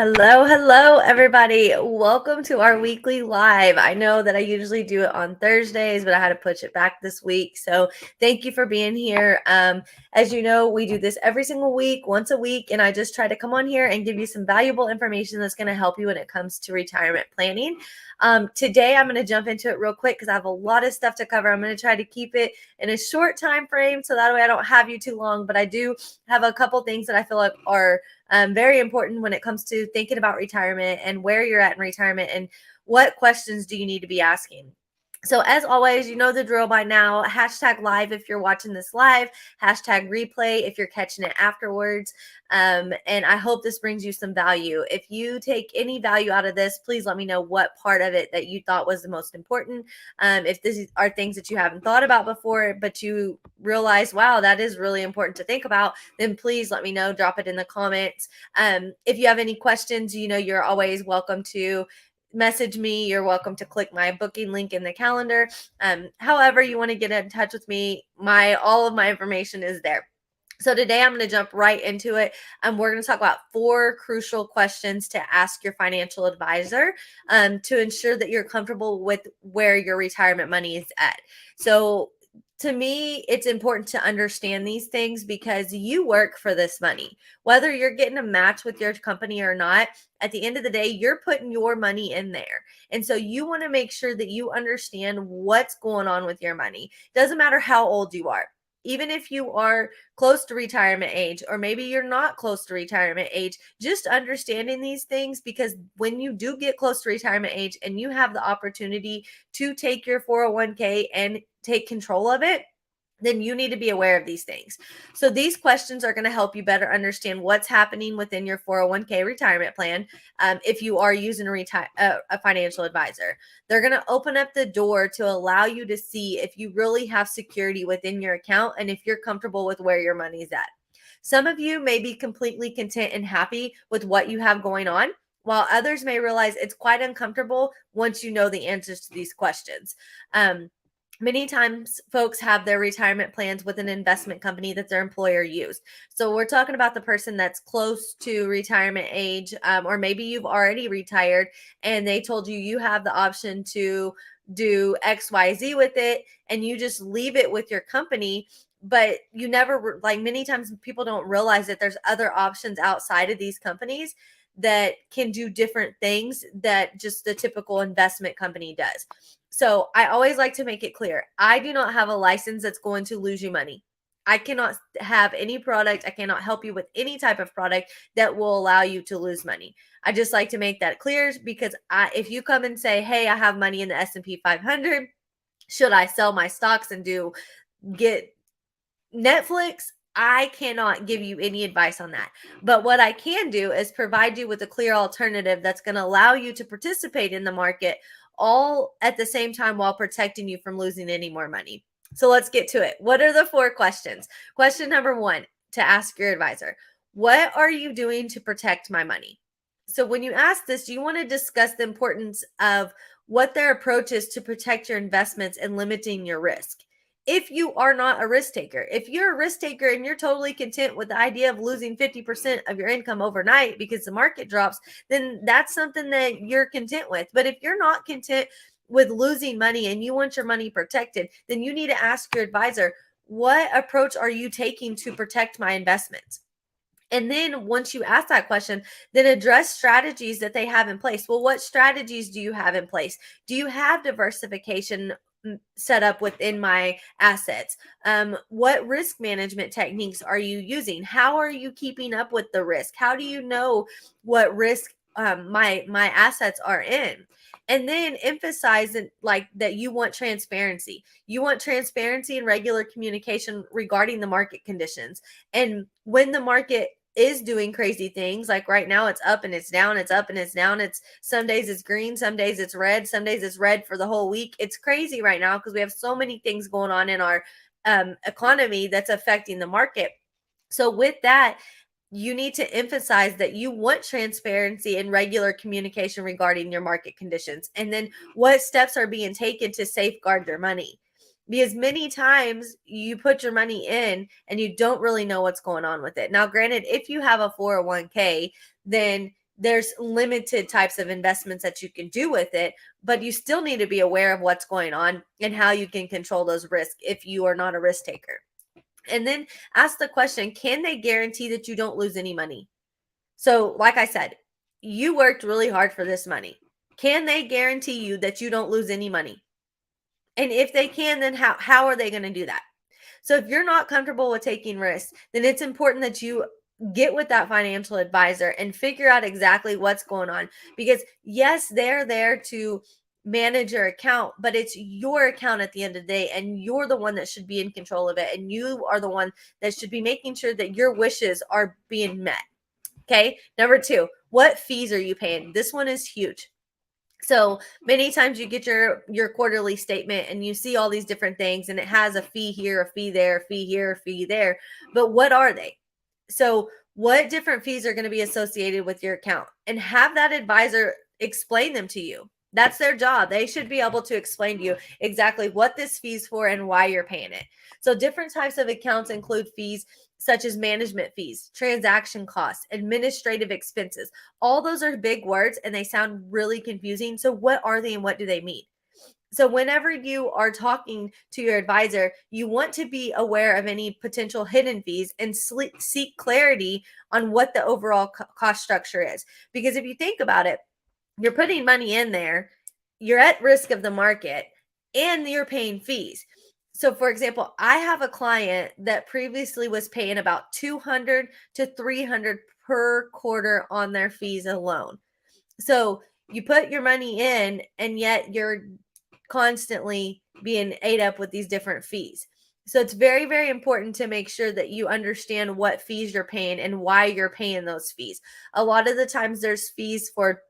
Hello, everybody. Welcome to our weekly live. I know that I usually do it on Thursdays, but I had to push it back this week. So thank you for being here. As you know, we do this every single week, once a week, and I just try to come on here and give you some valuable information that's going to help you when it comes to retirement planning. Today, I'm going to jump into it real quick because I have a lot of stuff to cover. I'm going to try to keep it in a short time frame so that way I don't have you too long, but I do have a couple things that I feel like are very important when it comes to thinking about retirement and where you're at in retirement and what questions do you need to be asking. So as always, you know the drill by now. Hashtag live if you're watching this live. Hashtag replay if you're catching it afterwards. And I hope this brings you some value. If you take any value out of this, please let me know what part of it that you thought was the most important. If these are things that you haven't thought about before, but you realize, wow, that is really important to think about, then please let me know. Drop it in the comments. If you have any questions, you know you're always welcome to message me. You're welcome to click my booking link in the calendar. However you want to get in touch with me, all of my information is there. So today I'm going to jump right into it. We're going to talk about 4 crucial questions to ask your financial advisor to ensure that you're comfortable with where your retirement money is at. So to me, it's important to understand these things because you work for this money. Whether you're getting a match with your company or not, at the end of the day, you're putting your money in there. And so you want to make sure that you understand what's going on with your money. Doesn't matter how old you are. Even if you are close to retirement age, or maybe you're not close to retirement age, just understanding these things, because when you do get close to retirement age and you have the opportunity to take your 401k and take control of it, then you need to be aware of these things. So these questions are going to help you better understand what's happening within your 401k retirement plan. If you are using a financial advisor, they're going to open up the door to allow you to see if you really have security within your account and if you're comfortable with where your money's at. Some of you may be completely content and happy with what you have going on, while others may realize it's quite uncomfortable once you know the answers to these questions. Many times folks have their retirement plans with an investment company that their employer used. So we're talking about the person that's close to retirement age, or maybe you've already retired and they told you you have the option to do XYZ with it and you just leave it with your company. But you never, like, many times people don't realize that there's other options outside of these companies that can do different things that just the typical investment company does. So I always like to make it clear, I do not have a license that's going to lose you money. I cannot have any product. I cannot help you with any type of product that will allow you to lose money. I just like to make that clear because if you come and say, hey, I have money in the S&P 500, should I sell my stocks and get Netflix? I cannot give you any advice on that. But what I can do is provide you with a clear alternative that's going to allow you to participate in the market all at the same time while protecting you from losing any more money. So let's get to it. What are the 4 questions? Question number 1 to ask your advisor: what are you doing to protect my money? So when you ask this, you want to discuss the importance of what their approach is to protect your investments and limiting your risk. If you are not a risk taker, if you're a risk taker and you're totally content with the idea of losing 50% of your income overnight because the market drops, then that's something that you're content with. But if you're not content with losing money and you want your money protected, then you need to ask your advisor, what approach are you taking to protect my investments? And then once you ask that question, then address strategies that they have in place. Well, what strategies do you have in place? Do you have diversification set up within my assets? What risk management techniques are you using? How are you keeping up with the risk? How do you know what risk my assets are in? And then emphasize that you want transparency. You want transparency and regular communication regarding the market conditions. And when the market is doing crazy things, like right now it's up and it's down, it's up and it's down, it's some days it's green, some days it's red, some days it's red for the whole week. It's crazy right now because we have so many things going on in our economy that's affecting the market. So with that, you need to emphasize that you want transparency and regular communication regarding your market conditions, and then what steps are being taken to safeguard your money. Because many times you put your money in and you don't really know what's going on with it. Now, granted, if you have a 401k, then there's limited types of investments that you can do with it, but you still need to be aware of what's going on and how you can control those risks if you are not a risk taker. And then ask the question, can they guarantee that you don't lose any money? So, like I said, you worked really hard for this money. Can they guarantee you that you don't lose any money? And if they can, then how are they going to do that? So if you're not comfortable with taking risks, then it's important that you get with that financial advisor and figure out exactly what's going on. Because yes, they're there to manage your account, but it's your account at the end of the day, and you're the one that should be in control of it. And you are the one that should be making sure that your wishes are being met. Okay. Number two, what fees are you paying? This one is huge. So many times you get your quarterly statement and you see all these different things and it has a fee here, a fee there, a fee here, a fee there. But what are they? So what different fees are going to be associated with your account? And have that advisor explain them to you. That's their job. They should be able to explain to you exactly what this fee's for and why you're paying it. So different types of accounts include fees such as management fees, transaction costs, administrative expenses. All those are big words and they sound really confusing. So what are they and what do they mean? So whenever you are talking to your advisor, you want to be aware of any potential hidden fees and seek clarity on what the overall cost structure is. Because if you think about it, you're putting money in there, you're at risk of the market, and you're paying fees. So for example, I have a client that previously was paying about 200 to 300 per quarter on their fees alone. So you put your money in and yet you're constantly being ate up with these different fees. So it's very, very important to make sure that you understand what fees you're paying and why you're paying those fees. A lot of the times there's fees for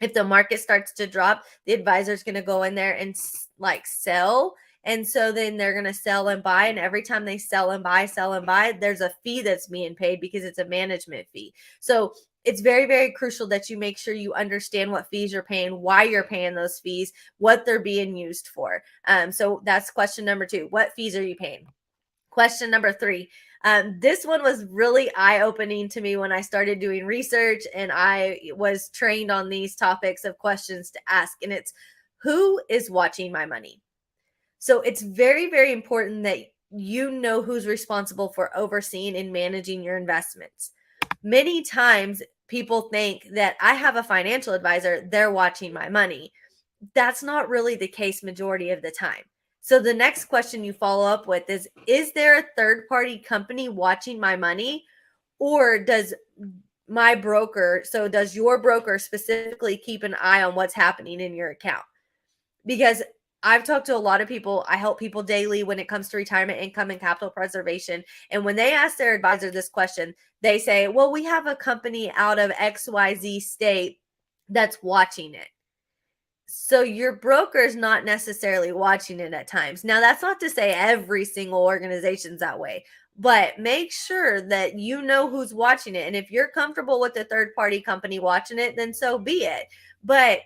if the market starts to drop, the advisor is going to go in there and like sell. And so then they're going to sell and buy. And every time they sell and buy, there's a fee that's being paid because it's a management fee. So it's very, very crucial that you make sure you understand what fees you're paying, why you're paying those fees, what they're being used for. So that's question number two. What fees are you paying? Question number three. This one was really eye-opening to me when I started doing research and I was trained on these topics of questions to ask. And it's, who is watching my money? So it's very, very important that you know who's responsible for overseeing and managing your investments. Many times people think that I have a financial advisor, they're watching my money. That's not really the case majority of the time. So the next question you follow up with is there a third party company watching my money, or does my broker, so does your broker specifically keep an eye on what's happening in your account? Because I've talked to a lot of people. I help people daily when it comes to retirement income and capital preservation. And when they ask their advisor this question, they say, well, we have a company out of XYZ state that's watching it. So your broker is not necessarily watching it at times. Now, that's not to say every single organization's that way, but make sure that you know who's watching it. And if you're comfortable with the third party company watching it, then so be it. But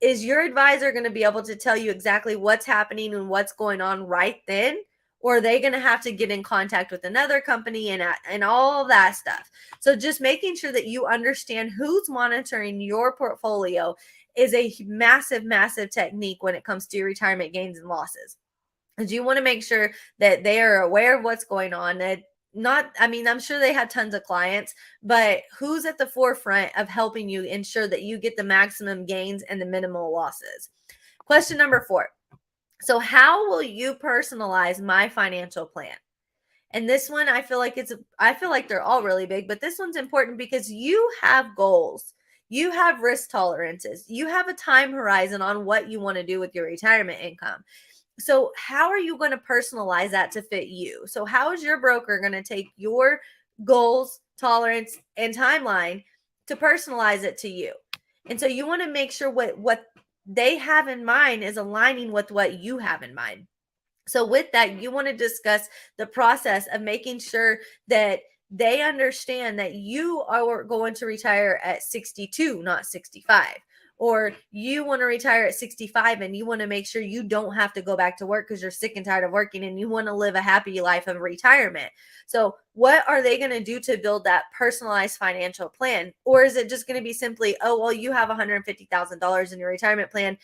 is your advisor going to be able to tell you exactly what's happening and what's going on right then? Or are they going to have to get in contact with another company and all of that stuff? So just making sure that you understand who's monitoring your portfolio is a massive, massive technique when it comes to your retirement gains and losses. Because you want to make sure that they are aware of what's going on. That I'm sure they have tons of clients, but who's at the forefront of helping you ensure that you get the maximum gains and the minimal losses? Question number 4. So how will you personalize my financial plan? And this one, I feel like they're all really big, but this one's important because you have goals. You have risk tolerances. You have a time horizon on what you want to do with your retirement income. So how are you going to personalize that to fit you? So how is your broker going to take your goals, tolerance, and timeline to personalize it to you? And so you want to make sure what they have in mind is aligning with what you have in mind. So with that, you want to discuss the process of making sure that they understand that you are going to retire at 62, not 65. or you want to retire at 65 and you want to make sure you don't have to go back to work because you're sick and tired of working and you want to live a happy life of retirement. So, what are they going to do to build that personalized financial plan? Or is it just going to be simply, oh, well, you have $150,000 in your retirement plan.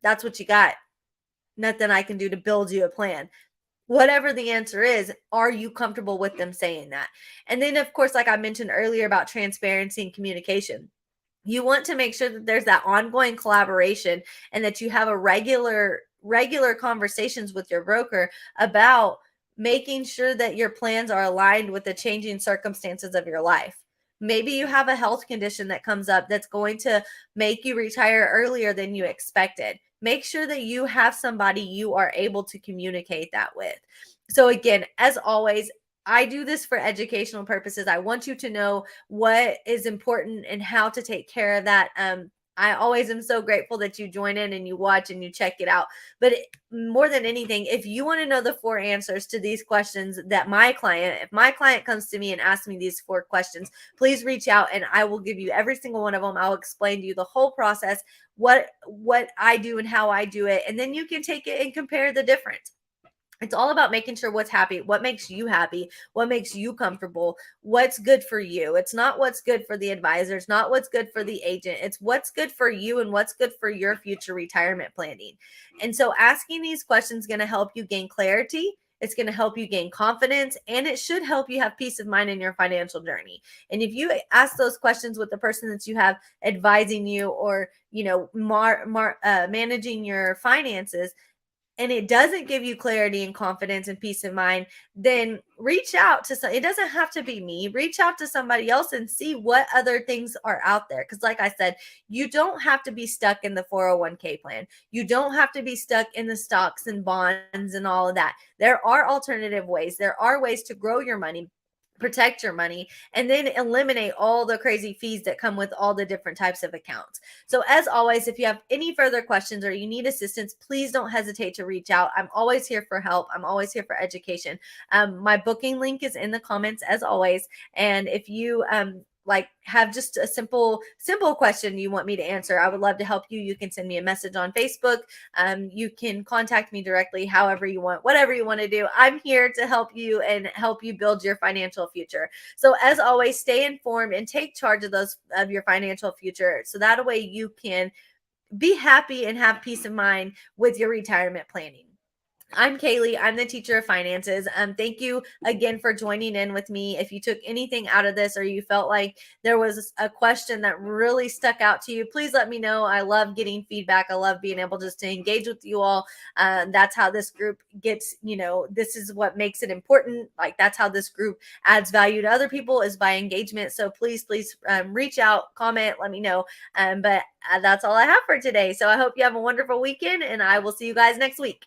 That's what you got. Nothing I can do to build you a plan. Whatever the answer is, are you comfortable with them saying that? And then, of course, like I mentioned earlier about transparency and communication, you want to make sure that there's that ongoing collaboration and that you have a regular conversations with your broker about making sure that your plans are aligned with the changing circumstances of your life. Maybe you have a health condition that comes up that's going to make you retire earlier than you expected. Make sure that you have somebody you are able to communicate that with. So again, as always, I do this for educational purposes. I want you to know what is important and how to take care of that. I always am so grateful that you join in and you watch and you check it out. But more than anything, if you want to know the 4 answers to these questions that if my client comes to me and asks me these 4 questions, please reach out and I will give you every single one of them. I'll explain to you the whole process, what I do and how I do it, and then you can take it and compare the difference. It's all about making sure what makes you happy, what makes you comfortable, what's good for you. It's not what's good for the advisor, it's not what's good for the agent. It's what's good for you and what's good for your future retirement planning. And so asking these questions is going to help you gain clarity. It's going to help you gain confidence, and it should help you have peace of mind in your financial journey. And if you ask those questions with the person that you have advising you, or managing your finances, and it doesn't give you clarity and confidence and peace of mind, then reach out to it doesn't have to be me. Reach out to somebody else and see what other things are out there. Because, like I said, you don't have to be stuck in the 401k plan. You don't have to be stuck in the stocks and bonds and all of that. There are alternative ways. There are ways to grow your money, protect your money, and then eliminate all the crazy fees that come with all the different types of accounts. So as always, if you have any further questions or you need assistance, please don't hesitate to reach out. I'm always here for help. I'm always here for education. My booking link is in the comments as always. And if you have just a simple question you want me to answer, I would love to help you. You can send me a message on Facebook. You can contact me directly, however you want, whatever you want to do. I'm here to help you and help you build your financial future. So as always, stay informed and take charge of your financial future, so that way you can be happy and have peace of mind with your retirement planning. I'm Kaylee. I'm the teacher of finances. Thank you again for joining in with me. If you took anything out of this or you felt like there was a question that really stuck out to you, please let me know. I love getting feedback. I love being able just to engage with you all. That's how this group gets, this is what makes it important. Like, that's how this group adds value to other people, is by engagement. So please, reach out, comment, let me know. But that's all I have for today. So I hope you have a wonderful weekend, and I will see you guys next week.